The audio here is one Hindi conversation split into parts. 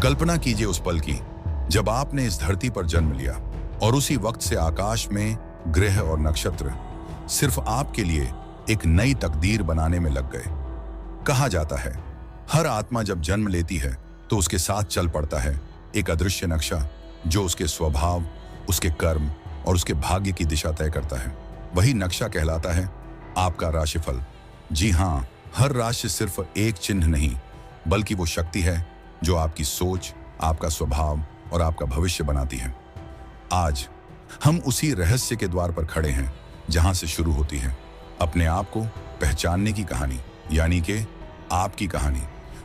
कल्पना कीजिए उस पल की जब आपने इस धरती पर जन्म लिया और उसी वक्त से आकाश में ग्रह और नक्षत्र सिर्फ आपके लिए एक नई तकदीर बनाने में लग गए। कहा जाता है हर आत्मा जब जन्म लेती है तो उसके साथ चल पड़ता है एक अदृश्य नक्शा जो उसके स्वभाव, उसके कर्म और उसके भाग्य की दिशा तय करता है। वही नक्शा कहलाता है आपका राशिफल। जी हाँ, हर राशि सिर्फ एक चिन्ह नहीं बल्कि वो शक्ति है जो आपकी सोच, आपका स्वभाव और आपका भविष्य बनाती है। आज हम उसी रहस्य के द्वार पर खड़े हैं जहां से शुरू होती है अपने आप को पहचानने की कहानी, यानी कि आपकी कहानी।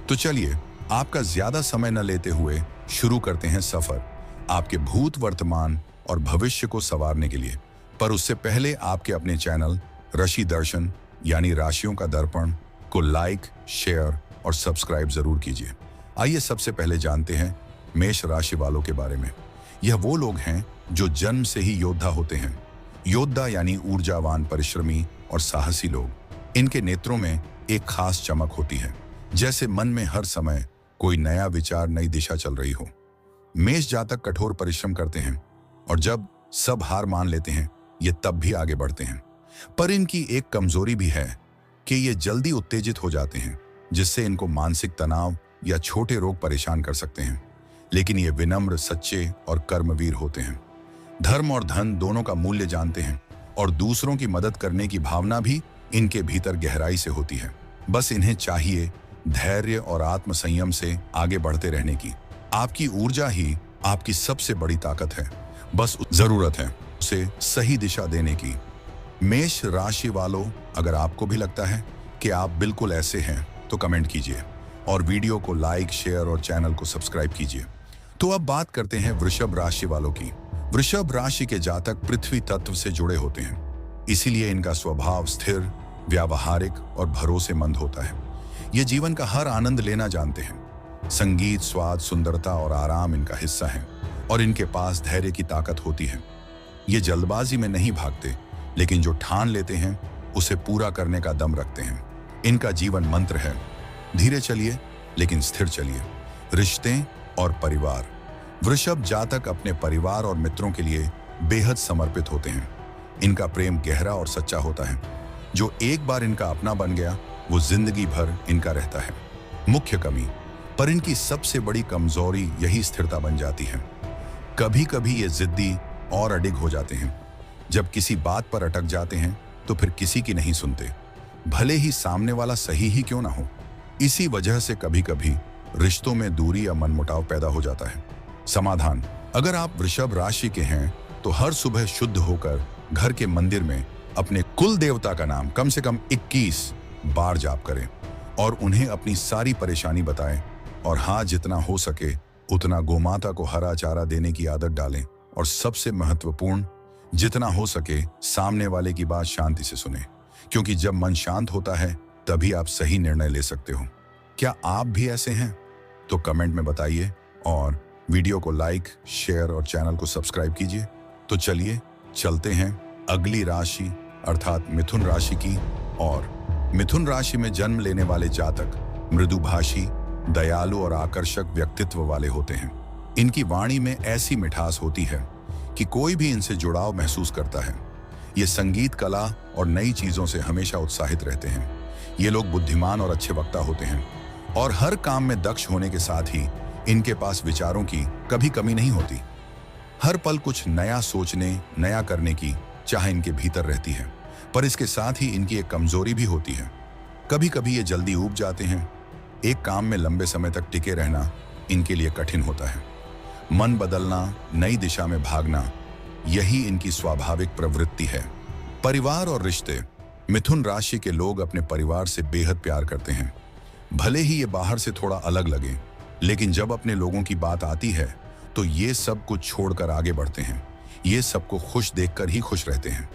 तो चलिए आपका ज्यादा समय न लेते हुए शुरू करते हैं सफर आपके भूत, वर्तमान और भविष्य को संवारने के लिए। पर उससे पहले आपके अपने चैनल ऋषि दर्शन यानी राशियों का दर्पण को लाइक, शेयर और सब्सक्राइब जरूर कीजिए। आइए सबसे पहले जानते हैं मेष राशि वालों के बारे में। यह वो लोग हैं जो जन्म से ही योद्धा होते हैं। योद्धा यानी ऊर्जावान, परिश्रमी और साहसी लोग। इनके नेत्रों में एक खास चमक होती है, जैसे मन में हर समय कोई नया विचार, नई दिशा चल रही हो। मेष जातक कठोर परिश्रम करते हैं और जब सब हार मान लेते हैं ये तब भी आगे बढ़ते हैं। पर इनकी एक कमजोरी भी है कि ये जल्दी उत्तेजित हो जाते हैं, जिससे इनको मानसिक तनाव या छोटे रोग परेशान कर सकते हैं। लेकिन ये विनम्र, सच्चे और कर्मवीर होते हैं। धर्म और धन दोनों का मूल्य जानते हैं और दूसरों की मदद करने की भावना भी इनके भीतर गहराई से होती है। बस इन्हें चाहिए धैर्य और आत्मसंयम से आगे बढ़ते रहने की। आपकी ऊर्जा ही आपकी सबसे बड़ी ताकत है, बस जरूरत है उसे सही दिशा देने की। मेष राशि वालों, अगर आपको भी लगता है कि आप बिल्कुल ऐसे हैं तो कमेंट कीजिए और वीडियो को लाइक, शेयर और चैनल को सब्सक्राइब कीजिए। तो अब बात करते हैं वृषभ राशि वालों की। वृषभ राशि के जातक पृथ्वी तत्व से जुड़े होते हैं, इसीलिए इनका स्वभाव स्थिर, व्यावहारिक और भरोसेमंद होता है। ये जीवन का हर आनंद लेना जानते हैं। संगीत, स्वाद, सुंदरता और आराम इनका हिस्सा है और इनके पास धैर्य की ताकत होती है। ये जल्दबाजी में नहीं भागते, लेकिन जो ठान लेते हैं उसे पूरा करने का दम रखते हैं। इनका जीवन मंत्र है धीरे चलिए लेकिन स्थिर चलिए। रिश्ते और परिवार। वृषभ जातक अपने परिवार और मित्रों के लिए बेहद समर्पित होते हैं। इनका प्रेम गहरा और सच्चा होता है। जो एक बार इनका अपना बन गया वो जिंदगी भर इनका रहता है। मुख्य कमी, पर इनकी सबसे बड़ी कमजोरी यही स्थिरता बन जाती है। कभी कभी ये जिद्दी और अडिग हो जाते हैं। जब किसी बात पर अटक जाते हैं तो फिर किसी की नहीं सुनते, भले ही सामने वाला सही ही क्यों ना हो। इसी वजह से कभी कभी रिश्तों में दूरी या मनमुटाव पैदा हो जाता है। समाधान, अगर आप वृषभ राशि के हैं तो हर सुबह शुद्ध होकर घर के मंदिर में अपने कुल देवता का नाम कम से कम 21 बार जाप करें और उन्हें अपनी सारी परेशानी बताएं। और हाँ, जितना हो सके उतना गोमाता को हरा चारा देने की आदत डालें। और सबसे महत्वपूर्ण, जितना हो सके सामने वाले की बात शांति से सुने, क्योंकि जब मन शांत होता है तभी आप सही निर्णय ले सकते हो। क्या आप भी ऐसे हैं? तो कमेंट में बताइए और वीडियो को लाइक, शेयर और चैनल को सब्सक्राइब कीजिए। तो चलिए चलते हैं अगली राशि अर्थात मिथुन राशि की। और मिथुन राशि में जन्म लेने वाले जातक मृदुभाषी, दयालु और आकर्षक व्यक्तित्व वाले होते हैं। इनकी वाणी में ऐसी मिठास होती है कि कोई भी इनसे जुड़ाव महसूस करता है। ये संगीत, कला और नई चीजों से हमेशा उत्साहित रहते हैं। ये लोग बुद्धिमान और अच्छे वक्ता होते हैं और हर काम में दक्ष होने के साथ ही इनके पास विचारों की कभी कमी नहीं होती। हर पल कुछ नया सोचने, नया करने की चाह इनके भीतर रहती है। पर इसके साथ ही इनकी एक कमजोरी भी होती है। कभी कभी ये जल्दी ऊब जाते हैं। एक काम में लंबे समय तक टिके रहना इनके लिए कठिन होता है। मन बदलना, नई दिशा में भागना, यही इनकी स्वाभाविक प्रवृत्ति है। परिवार और रिश्ते। मिथुन राशि के लोग अपने परिवार से बेहद प्यार करते हैं। भले ही ये बाहर से थोड़ा अलग लगे, लेकिन जब अपने लोगों की बात आती है तो ये सब कुछ छोड़कर आगे बढ़ते हैं। ये सबको खुश देखकर ही खुश रहते हैं।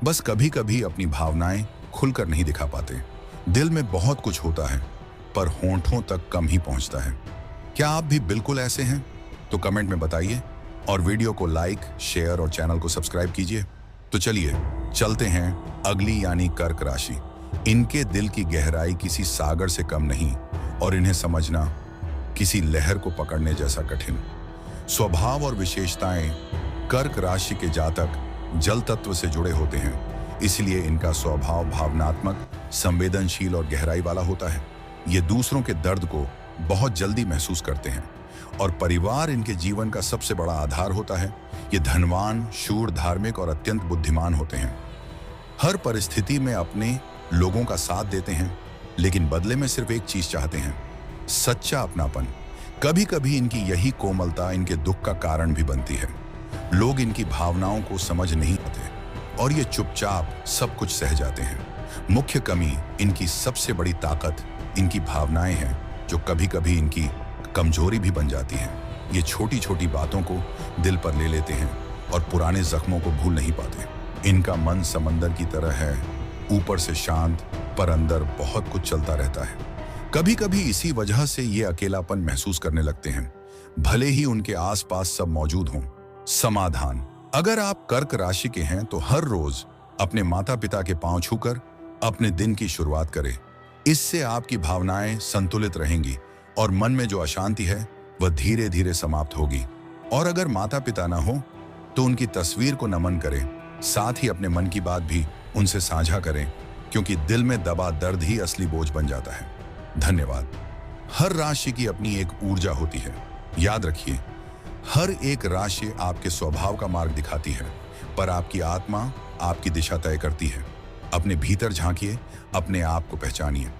बस कभी कभी अपनी भावनाएं खुलकर नहीं दिखा पाते। दिल में बहुत कुछ होता है पर होंठों तक कम ही पहुंचता है। क्या आप भी बिल्कुल ऐसे हैं? तो कमेंट में बताइए और वीडियो को लाइक, शेयर और चैनल को सब्सक्राइब कीजिए। तो चलिए चलते हैं अगली यानी कर्क राशि। इनके दिल की गहराई किसी सागर से कम नहीं और इन्हें समझना किसी लहर को पकड़ने जैसा कठिन। स्वभाव और विशेषताएं। कर्क राशि के जातक जल तत्व से जुड़े होते हैं, इसलिए इनका स्वभाव भावनात्मक, संवेदनशील और गहराई वाला होता है। ये दूसरों के दर्द को बहुत जल्दी महसूस करते हैं और परिवार इनके जीवन का सबसे बड़ा आधार होता है। ये धनवान, शूर, धार्मिक और अत्यंत बुद्धिमान होते हैं। हर परिस्थिति में अपने लोगों का साथ देते हैं, लेकिन बदले में सिर्फ एक चीज चाहते हैं, सच्चा अपनापन। कभी कभी इनकी यही कोमलता इनके दुख का कारण भी बनती है। लोग इनकी भावनाओं को समझ नहीं पाते और ये चुपचाप सब कुछ सह जाते हैं। मुख्य कमी, इनकी सबसे बड़ी ताकत इनकी भावनाएं हैं, जो कभी कभी इनकी कमजोरी भी बन जाती हैं। ये छोटी छोटी बातों को दिल पर ले लेते हैं और पुराने जख्मों को भूल नहीं पाते। इनका मन समंदर की तरह है, ऊपर से शांत पर अंदर बहुत कुछ चलता रहता है। कभी कभी इसी वजह से ये अकेलापन महसूस करने लगते हैं, भले ही उनके आसपास सब मौजूद हों। समाधान। अगर आप कर्क राशि के हैं तो हर रोज अपने माता पिता के पांव छूकर अपने दिन की शुरुआत करें। इससे आपकी भावनाएं संतुलित रहेंगी और मन में जो अशांति है वह धीरे धीरे समाप्त होगी। और अगर माता पिता ना हो तो उनकी तस्वीर को नमन करें, साथ ही अपने मन की बात भी उनसे साझा करें, क्योंकि दिल में दबा दर्द ही असली बोझ बन जाता है। धन्यवाद। हर राशि की अपनी एक ऊर्जा होती है। याद रखिए, हर एक राशि आपके स्वभाव का मार्ग दिखाती है, पर आपकी आत्मा आपकी दिशा तय करती है। अपने भीतर झांकिए, अपने आप को पहचानिए,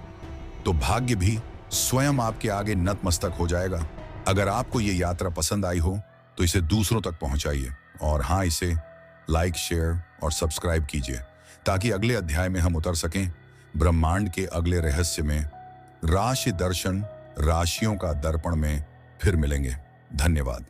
तो भाग्य भी स्वयं आपके आगे नतमस्तक हो जाएगा। अगर आपको ये यात्रा पसंद आई हो तो इसे दूसरों तक पहुंचाइए, और हाँ, इसे लाइक, शेयर और सब्सक्राइब कीजिए, ताकि अगले अध्याय में हम उतर सकें ब्रह्मांड के अगले रहस्य में। राशि दर्शन, राशियों का दर्पण में फिर मिलेंगे। धन्यवाद।